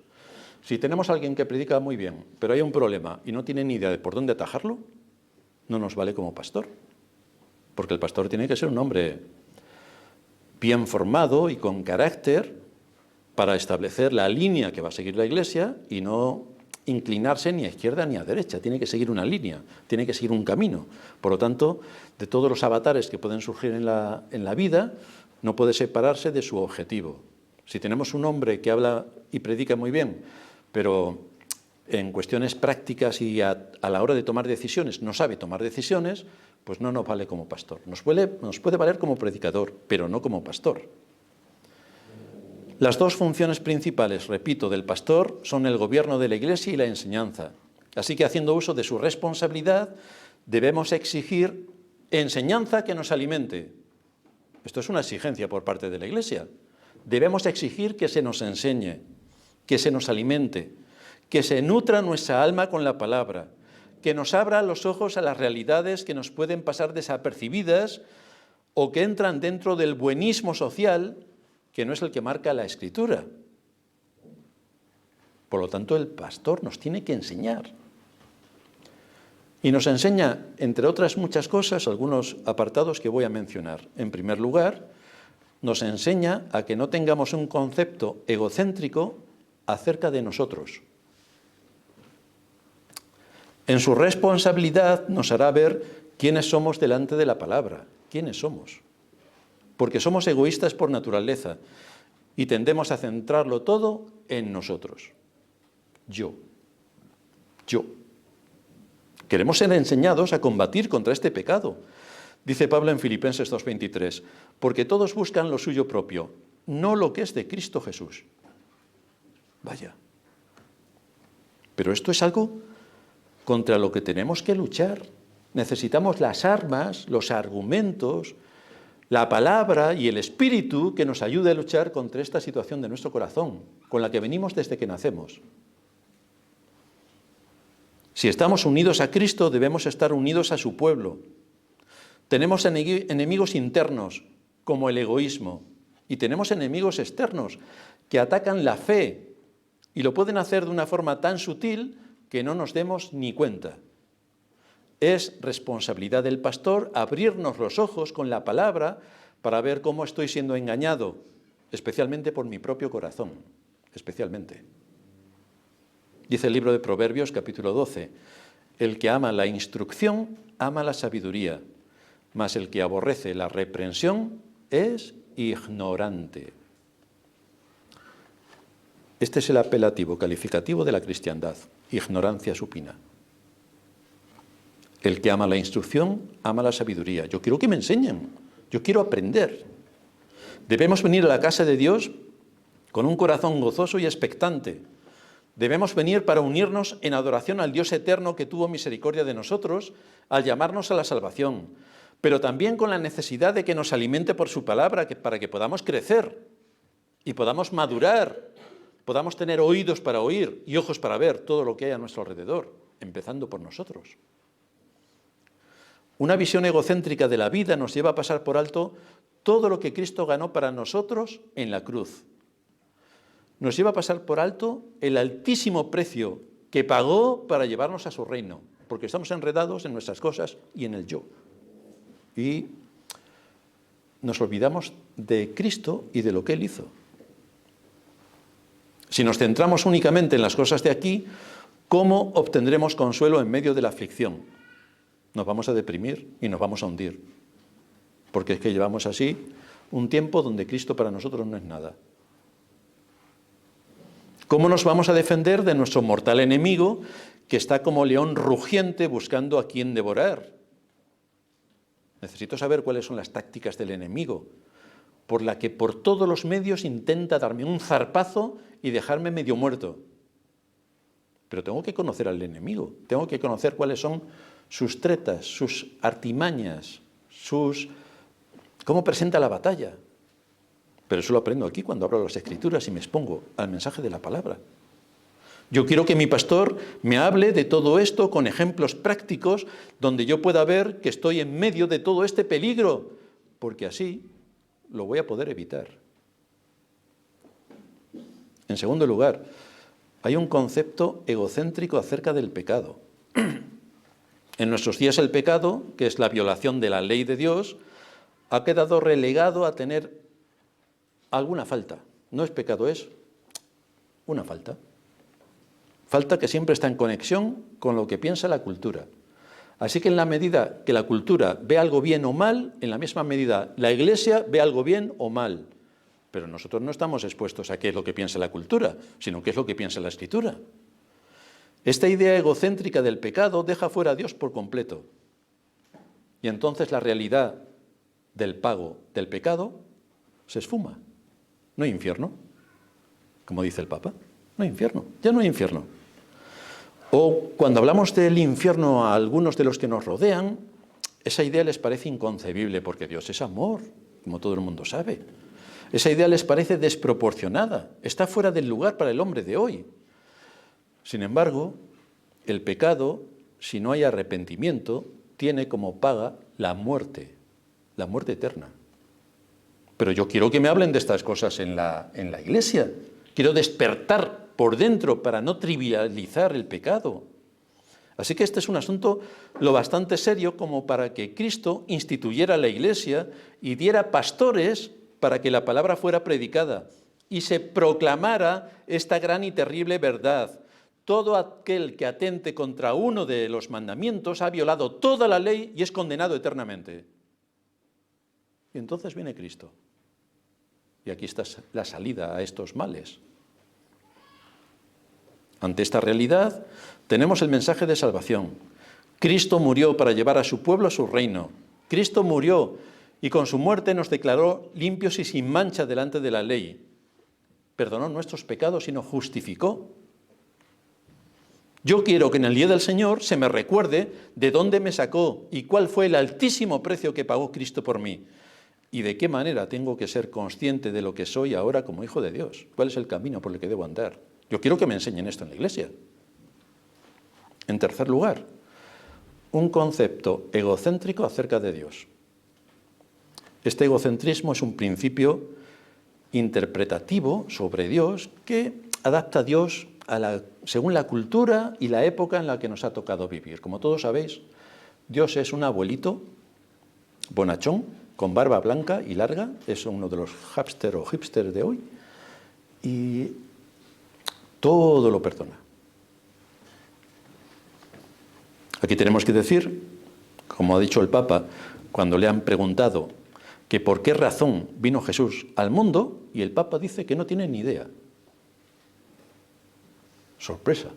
Si tenemos a alguien que predica muy bien, pero hay un problema y no tiene ni idea de por dónde atajarlo, no nos vale como pastor. Porque el pastor tiene que ser un hombre bien formado y con carácter para establecer la línea que va a seguir la iglesia y no inclinarse ni a izquierda ni a derecha. Tiene que seguir una línea, tiene que seguir un camino. Por lo tanto, de todos los avatares que pueden surgir en la vida, no puede separarse de su objetivo. Si tenemos un hombre que habla y predica muy bien, pero en cuestiones prácticas y a la hora de tomar decisiones no sabe tomar decisiones, pues no nos vale como pastor. Nos puede valer como predicador, pero no como pastor. Las dos funciones principales, repito, del pastor son el gobierno de la iglesia y la enseñanza. Así que haciendo uso de su responsabilidad, debemos exigir enseñanza que nos alimente. Esto es una exigencia por parte de la iglesia. Debemos exigir que se nos enseñe, que se nos alimente, que se nutra nuestra alma con la palabra, que nos abra los ojos a las realidades que nos pueden pasar desapercibidas o que entran dentro del buenismo social que no es el que marca la Escritura. Por lo tanto, el pastor nos tiene que enseñar. Y nos enseña, entre otras muchas cosas, algunos apartados que voy a mencionar. En primer lugar, nos enseña a que no tengamos un concepto egocéntrico acerca de nosotros. En su responsabilidad nos hará ver quiénes somos delante de la palabra, quiénes somos. Porque somos egoístas por naturaleza y tendemos a centrarlo todo en nosotros. Yo. Queremos ser enseñados a combatir contra este pecado. Dice Pablo en Filipenses 2:23, porque todos buscan lo suyo propio, no lo que es de Cristo Jesús. Vaya. Pero esto es algo contra lo que tenemos que luchar. Necesitamos las armas, los argumentos, la palabra y el espíritu que nos ayude a luchar contra esta situación de nuestro corazón, con la que venimos desde que nacemos. Si estamos unidos a Cristo, debemos estar unidos a su pueblo. Tenemos enemigos internos, como el egoísmo, y tenemos enemigos externos, que atacan la fe, y lo pueden hacer de una forma tan sutil que no nos demos ni cuenta. Es responsabilidad del pastor abrirnos los ojos con la palabra para ver cómo estoy siendo engañado, especialmente por mi propio corazón, especialmente. Dice el libro de Proverbios, capítulo 12, el que ama la instrucción, ama la sabiduría, mas el que aborrece la reprensión es ignorante. Este es el apelativo calificativo de la cristiandad, ignorancia supina. El que ama la instrucción, ama la sabiduría. Yo quiero que me enseñen, yo quiero aprender. Debemos venir a la casa de Dios con un corazón gozoso y expectante. Debemos venir para unirnos en adoración al Dios eterno que tuvo misericordia de nosotros al llamarnos a la salvación, pero también con la necesidad de que nos alimente por su palabra para que podamos crecer y podamos madurar, podamos tener oídos para oír y ojos para ver todo lo que hay a nuestro alrededor, empezando por nosotros. Una visión egocéntrica de la vida nos lleva a pasar por alto todo lo que Cristo ganó para nosotros en la cruz. Nos lleva a pasar por alto el altísimo precio que pagó para llevarnos a su reino, porque estamos enredados en nuestras cosas y en el yo. Y nos olvidamos de Cristo y de lo que Él hizo. Si nos centramos únicamente en las cosas de aquí, ¿cómo obtendremos consuelo en medio de la aflicción? Nos vamos a deprimir y nos vamos a hundir, porque es que llevamos así un tiempo donde Cristo para nosotros no es nada. ¿Cómo nos vamos a defender de nuestro mortal enemigo que está como león rugiente buscando a quien devorar? Necesito saber cuáles son las tácticas del enemigo, por la que por todos los medios intenta darme un zarpazo y dejarme medio muerto. Pero tengo que conocer al enemigo, tengo que conocer cuáles son sus tretas, sus artimañas, cómo presenta la batalla. Pero eso lo aprendo aquí cuando abro las Escrituras y me expongo al mensaje de la palabra. Yo quiero que mi pastor me hable de todo esto con ejemplos prácticos donde yo pueda ver que estoy en medio de todo este peligro, porque así lo voy a poder evitar. En segundo lugar, hay un concepto egocéntrico acerca del pecado. En nuestros días el pecado, que es la violación de la ley de Dios, ha quedado relegado a tener alguna falta. No es pecado, es una falta. Falta que siempre está en conexión con lo que piensa la cultura. Así que en la medida que la cultura ve algo bien o mal, en la misma medida la Iglesia ve algo bien o mal. Pero nosotros no estamos expuestos a qué es lo que piensa la cultura, sino qué es lo que piensa la Escritura. Esta idea egocéntrica del pecado deja fuera a Dios por completo. Y entonces la realidad del pago del pecado se esfuma. No hay infierno, como dice el Papa. No hay infierno, ya no hay infierno. O cuando hablamos del infierno a algunos de los que nos rodean, esa idea les parece inconcebible, porque Dios es amor, como todo el mundo sabe. Esa idea les parece desproporcionada, está fuera del lugar para el hombre de hoy. Sin embargo, el pecado, si no hay arrepentimiento, tiene como paga la muerte eterna. pero yo quiero que me hablen de estas cosas en la iglesia. Quiero despertar por dentro para no trivializar el pecado. Así que este es un asunto lo bastante serio como para que Cristo instituyera la iglesia y diera pastores para que la palabra fuera predicada y se proclamara esta gran y terrible verdad. Todo aquel que atente contra uno de los mandamientos ha violado toda la ley y es condenado eternamente. Y entonces viene Cristo. Y aquí está la salida a estos males. Ante esta realidad, tenemos el mensaje de salvación. Cristo murió para llevar a su pueblo a su reino. Cristo murió y con su muerte nos declaró limpios y sin mancha delante de la ley. Perdonó nuestros pecados y nos justificó. Yo quiero que en el día del Señor se me recuerde de dónde me sacó y cuál fue el altísimo precio que pagó Cristo por mí. Y de qué manera tengo que ser consciente de lo que soy ahora como hijo de Dios. ¿Cuál es el camino por el que debo andar? Yo quiero que me enseñen esto en la iglesia. En tercer lugar, un concepto egocéntrico acerca de Dios. Este egocentrismo es un principio interpretativo sobre Dios que adapta a Dios según la cultura y la época en la que nos ha tocado vivir. Como todos sabéis, Dios es un abuelito bonachón, con barba blanca y larga, es uno de los hipster o hipsters de hoy, y todo lo perdona. Aquí tenemos que decir, como ha dicho el Papa, cuando le han preguntado que por qué razón vino Jesús al mundo, y el Papa dice que no tiene ni idea. Sorpresa.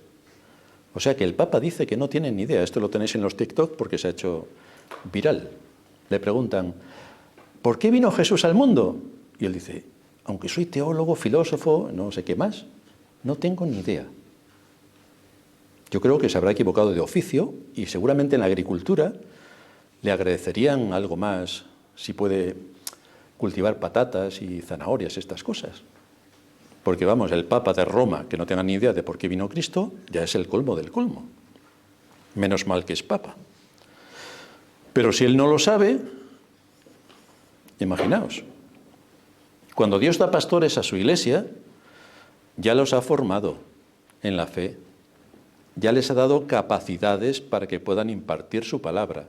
O sea que el Papa dice que no tiene ni idea. Esto lo tenéis en los TikTok porque se ha hecho viral. Le preguntan, ¿por qué vino Jesús al mundo? Y él dice, aunque soy teólogo, filósofo, no sé qué más, no tengo ni idea. Yo creo que se habrá equivocado de oficio y seguramente en la agricultura le agradecerían algo más si puede cultivar patatas y zanahorias, estas cosas. Porque vamos, el Papa de Roma, que no tenga ni idea de por qué vino Cristo, ya es el colmo del colmo. Menos mal que es Papa. Pero si él no lo sabe, imaginaos, cuando Dios da pastores a su iglesia, ya los ha formado en la fe, ya les ha dado capacidades para que puedan impartir su palabra,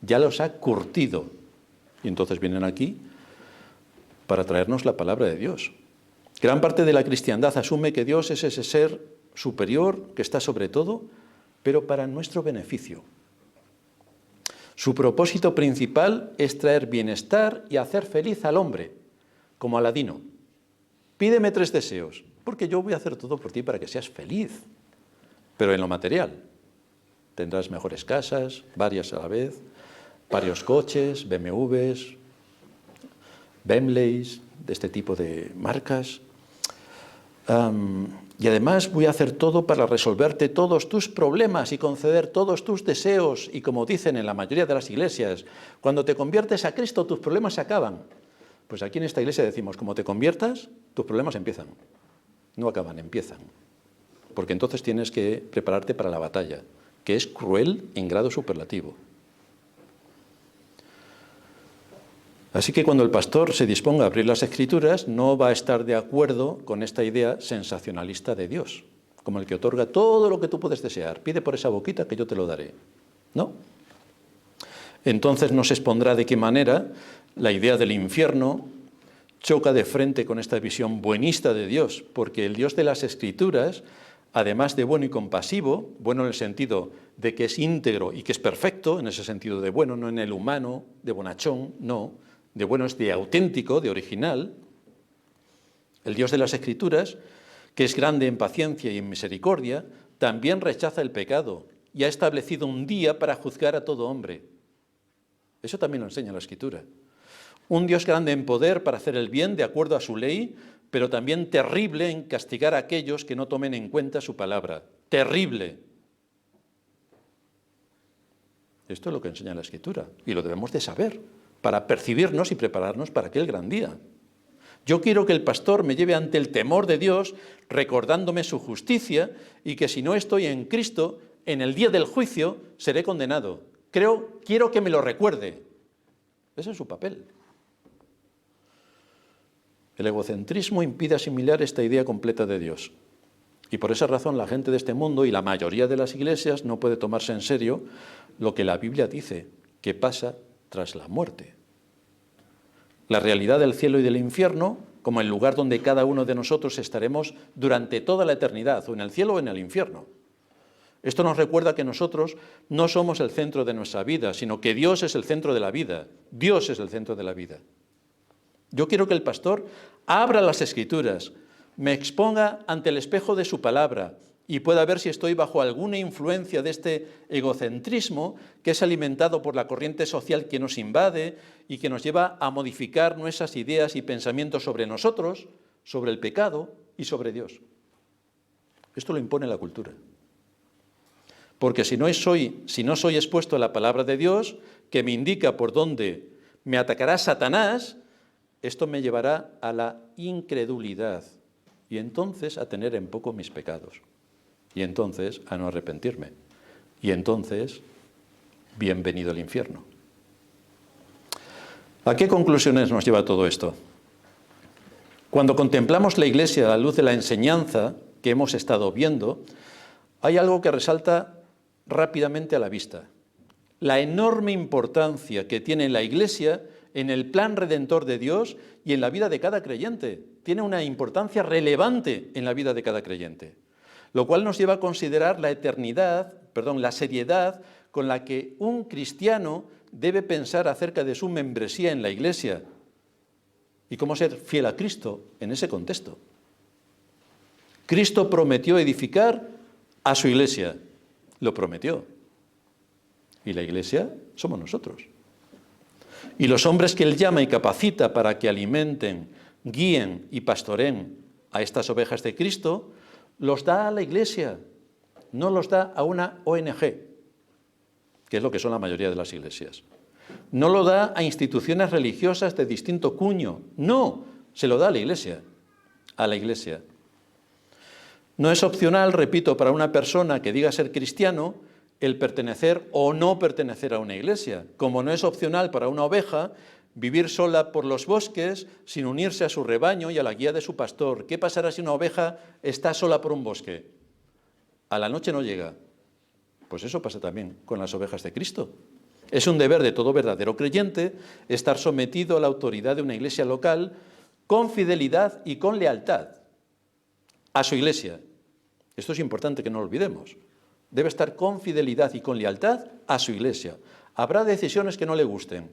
ya los ha curtido, y entonces vienen aquí para traernos la palabra de Dios. Gran parte de la cristiandad asume que Dios es ese ser superior que está sobre todo, pero para nuestro beneficio. Su propósito principal es traer bienestar y hacer feliz al hombre, como Aladino. Pídeme 3 deseos, porque yo voy a hacer todo por ti para que seas feliz. Pero en lo material, tendrás mejores casas, varias a la vez, varios coches, BMWs, Bentleys, de este tipo de marcas. Y además voy a hacer todo para resolverte todos tus problemas y conceder todos tus deseos. Y como dicen en la mayoría de las iglesias, cuando te conviertes a Cristo, tus problemas se acaban. Pues aquí en esta iglesia decimos, como te conviertas, tus problemas empiezan. No acaban, empiezan. Porque entonces tienes que prepararte para la batalla, que es cruel en grado superlativo. Así que cuando el pastor se disponga a abrir las Escrituras, no va a estar de acuerdo con esta idea sensacionalista de Dios, como el que otorga todo lo que tú puedes desear. Pide por esa boquita que yo te lo daré. ¿No? Entonces nos expondrá de qué manera la idea del infierno choca de frente con esta visión buenista de Dios, porque el Dios de las Escrituras, además de bueno y compasivo, bueno en el sentido de que es íntegro y que es perfecto, en ese sentido de bueno, no en el humano, de bonachón, no, de bueno es de auténtico, de original. El Dios de las Escrituras, que es grande en paciencia y en misericordia, también rechaza el pecado y ha establecido un día para juzgar a todo hombre. Eso también lo enseña la Escritura. Un Dios grande en poder para hacer el bien de acuerdo a su ley, pero también terrible en castigar a aquellos que no tomen en cuenta su palabra. Terrible. Esto es lo que enseña la Escritura y lo debemos de saber para percibirnos y prepararnos para aquel gran día. Yo quiero que el pastor me lleve ante el temor de Dios, recordándome su justicia y que si no estoy en Cristo, en el día del juicio seré condenado. Quiero que me lo recuerde. Ese es su papel. El egocentrismo impide asimilar esta idea completa de Dios. Y por esa razón la gente de este mundo y la mayoría de las iglesias no puede tomarse en serio lo que la Biblia dice, que pasa tras la muerte. La realidad del cielo y del infierno, como el lugar donde cada uno de nosotros estaremos durante toda la eternidad, o en el cielo o en el infierno. Esto nos recuerda que nosotros no somos el centro de nuestra vida, sino que Dios es el centro de la vida. Dios es el centro de la vida. Yo quiero que el pastor abra las Escrituras, me exponga ante el espejo de su palabra y pueda ver si estoy bajo alguna influencia de este egocentrismo que es alimentado por la corriente social que nos invade y que nos lleva a modificar nuestras ideas y pensamientos sobre nosotros, sobre el pecado y sobre Dios. Esto lo impone la cultura. Porque si no soy expuesto a la palabra de Dios, que me indica por dónde me atacará Satanás, esto me llevará a la incredulidad y entonces a tener en poco mis pecados y entonces a no arrepentirme y entonces bienvenido al infierno. ¿A qué conclusiones nos lleva todo esto? Cuando contemplamos la Iglesia a la luz de la enseñanza que hemos estado viendo, hay algo que resalta rápidamente a la vista: la enorme importancia que tiene la Iglesia en el plan redentor de Dios y en la vida de cada creyente. Tiene una importancia relevante en la vida de cada creyente, lo cual nos lleva a considerar la seriedad con la que un cristiano debe pensar acerca de su membresía en la Iglesia y cómo ser fiel a Cristo en ese contexto. Cristo prometió edificar a su Iglesia, lo prometió, y la Iglesia somos nosotros. Y los hombres que Él llama y capacita para que alimenten, guíen y pastoreen a estas ovejas de Cristo, los da a la Iglesia, no los da a una ONG, que es lo que son la mayoría de las iglesias. No lo da a instituciones religiosas de distinto cuño, no, se lo da a la Iglesia, a la Iglesia. No es opcional, repito, para una persona que diga ser cristiano el pertenecer o no pertenecer a una iglesia, como no es opcional para una oveja vivir sola por los bosques sin unirse a su rebaño y a la guía de su pastor. ¿Qué pasará si una oveja está sola por un bosque? A la noche no llega. Pues eso pasa también con las ovejas de Cristo. Es un deber de todo verdadero creyente estar sometido a la autoridad de una iglesia local con fidelidad y con lealtad a su iglesia. Esto es importante que no lo olvidemos. Debe estar con fidelidad y con lealtad a su iglesia. Habrá decisiones que no le gusten.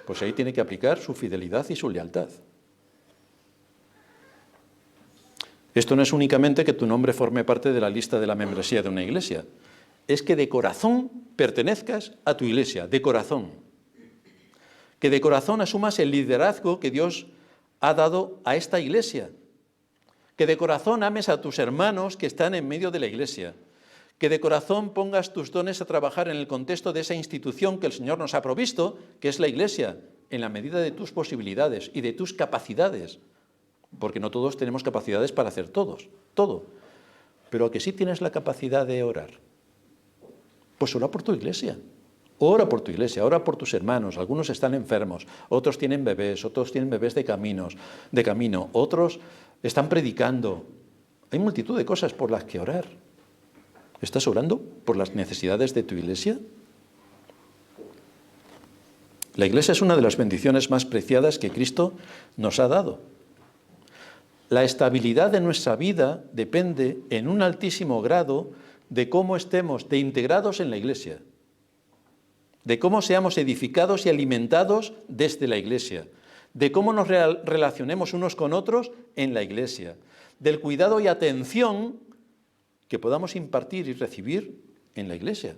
Pues ahí tiene que aplicar su fidelidad y su lealtad. Esto no es únicamente que tu nombre forme parte de la lista de la membresía de una iglesia. Es que de corazón pertenezcas a tu iglesia, de corazón. Que de corazón asumas el liderazgo que Dios ha dado a esta iglesia. Que de corazón ames a tus hermanos que están en medio de la iglesia. Que de corazón pongas tus dones a trabajar en el contexto de esa institución que el Señor nos ha provisto, que es la iglesia, en la medida de tus posibilidades y de tus capacidades. Porque no todos tenemos capacidades para hacer todo. Pero a que sí tienes la capacidad de orar, pues ora por tu iglesia. Ora por tu iglesia, ora por tus hermanos. Algunos están enfermos, otros tienen bebés de camino, otros están predicando. Hay multitud de cosas por las que orar. ¿Estás orando por las necesidades de tu iglesia? La iglesia es una de las bendiciones más preciadas que Cristo nos ha dado. La estabilidad de nuestra vida depende en un altísimo grado de cómo estemos de integrados en la iglesia, de cómo seamos edificados y alimentados desde la iglesia, de cómo nos relacionemos unos con otros en la iglesia, del cuidado y atención que podamos impartir y recibir en la iglesia.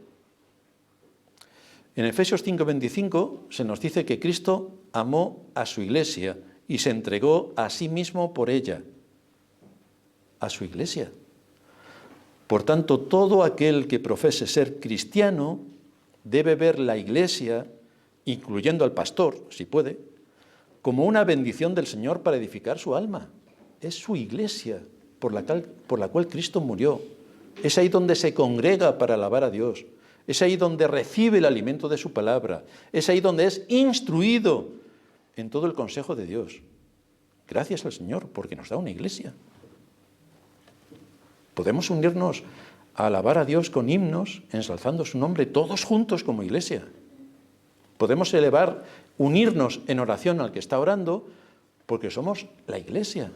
En Efesios 5:25 se nos dice que Cristo amó a su iglesia y se entregó a sí mismo por ella, a su iglesia. Por tanto, todo aquel que profese ser cristiano debe ver la iglesia, incluyendo al pastor, si puede, como una bendición del Señor para edificar su alma. Es su iglesia por la cual Cristo murió. Es ahí donde se congrega para alabar a Dios. Es ahí donde recibe el alimento de su palabra. Es ahí donde es instruido en todo el consejo de Dios. Gracias al Señor porque nos da una iglesia. Podemos unirnos a alabar a Dios con himnos, ensalzando su nombre, todos juntos como iglesia. Podemos unirnos en oración al que está orando, porque somos la iglesia.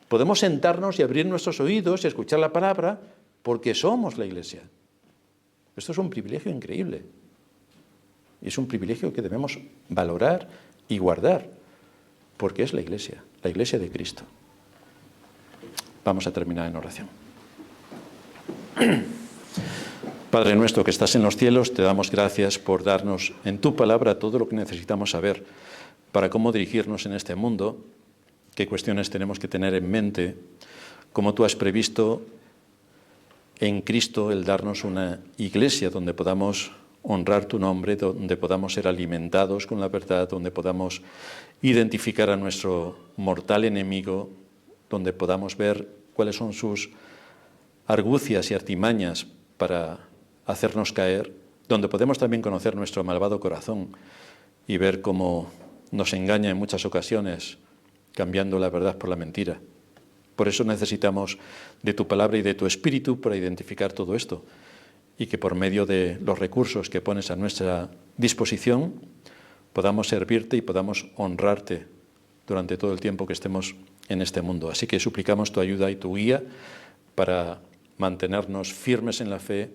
Podemos sentarnos y abrir nuestros oídos y escuchar la palabra, porque somos la iglesia. Esto es un privilegio increíble. Y es un privilegio que debemos valorar y guardar, porque es la iglesia de Cristo. Vamos a terminar en oración. Padre nuestro que estás en los cielos, te damos gracias por darnos en tu palabra todo lo que necesitamos saber para cómo dirigirnos en este mundo, qué cuestiones tenemos que tener en mente, cómo tú has previsto en Cristo el darnos una iglesia donde podamos honrar tu nombre, donde podamos ser alimentados con la verdad, donde podamos identificar a nuestro mortal enemigo, donde podamos ver cuáles son sus argucias y artimañas para hacernos caer, donde podemos también conocer nuestro malvado corazón y ver cómo nos engaña en muchas ocasiones, cambiando la verdad por la mentira. Por eso necesitamos de tu palabra y de tu espíritu para identificar todo esto, y que por medio de los recursos que pones a nuestra disposición podamos servirte y podamos honrarte durante todo el tiempo que estemos en este mundo. Así que suplicamos tu ayuda y tu guía para mantenernos firmes en la fe,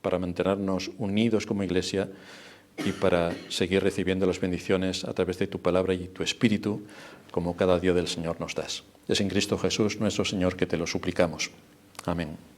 para mantenernos unidos como iglesia y para seguir recibiendo las bendiciones a través de tu palabra y tu espíritu, como cada día del Señor nos das. Es en Cristo Jesús, nuestro Señor, que te lo suplicamos. Amén.